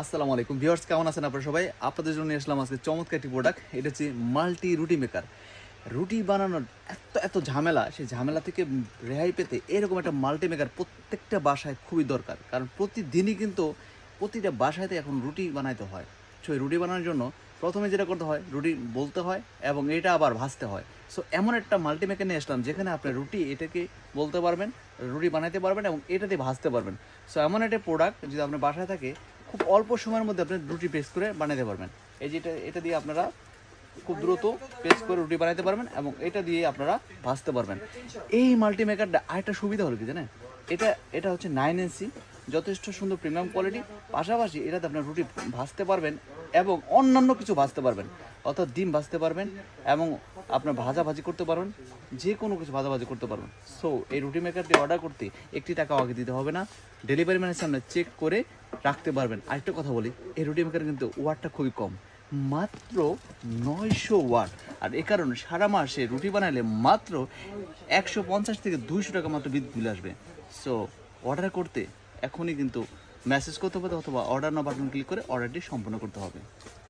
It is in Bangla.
আসসালামু আলাইকুম ভিউয়ার্স, কেমন আছেন আপনারা সবাই? আপনাদের জন্য নিয়ে আসলাম আজকে চমৎকার একটি প্রোডাক্ট। এটা হচ্ছে মাল্টি রুটি মেকার। রুটি বানানোর এত ঝামেলা, সেই ঝামেলা থেকে রেহাই পেতে এরকম একটা মাল্টি মেকার প্রত্যেকটা বাসায় খুবই দরকার। কারণ প্রতিদিনই কিন্তু প্রতিটা বাসায়তে এখন রুটি বানাইতে হয়। সো এই রুটি বানানোর জন্য প্রথমে যেটা করতে হয়, রুটি বলতে হয় এবং এটা আবার ভাজতে হয়। সো এমন একটা মাল্টি মেকার নিয়ে আসলাম যেখানে আপনি রুটি এটাকে বলতে পারবেন, রুটি বানাইতে পারবেন এবং এটা দিয়ে ভাজতে পারবেন। সো এমন একটা প্রোডাক্ট যদি আপনার বাসায় থাকে, খুব অল্প সময়ের মধ্যে আপনি রুটি পেস্ট করে বানাতে পারবেন। এই যে এটা দিয়ে আপনারা খুব দ্রুত পেস্ট করে রুটি বানাতে পারবেন এবং এটা দিয়ে আপনারা ভাজতে পারবেন। এই মাল্টিমেকারটা আরেকটা সুবিধা হলো কি জানেন, এটা হচ্ছে 9 ইঞ্চি, যথেষ্ট সুন্দর প্রিমিয়াম কোয়ালিটি। পাশাপাশি এটাতে আপনার রুটি ভাজতে পারবেন এবং অন্যান্য কিছু ভাজতে পারবেন, অর্থাৎ ডিম ভাজতে পারবেন এবং আপনার ভাজাভাজি করতে পারবেন, যে কোনো কিছু ভাজাভাজি করতে পারবেন। সো এই রুটি মেকারটি অর্ডার করতে একটি টাকা আগে দিতে হবে না, ডেলিভারি ম্যানের সামনে চেক করে রাখতে পারবেন। আরেকটা কথা বলি, এই রুটি মেকার কিন্তু ওয়াটটা খুবই কম, মাত্র 900 ওয়াট। আর এ কারণে সারা মাসে রুটি বানাইলে মাত্র 150 থেকে 200 টাকা মাত্র বিদ্যুৎ বিল আসবে। সো অর্ডার করতে এখনই কিন্তু মেসেজ করতে হবে অথবা অর্ডার নাও বাটন ক্লিক করে অর্ডারটি সম্পন্ন করতে হবে।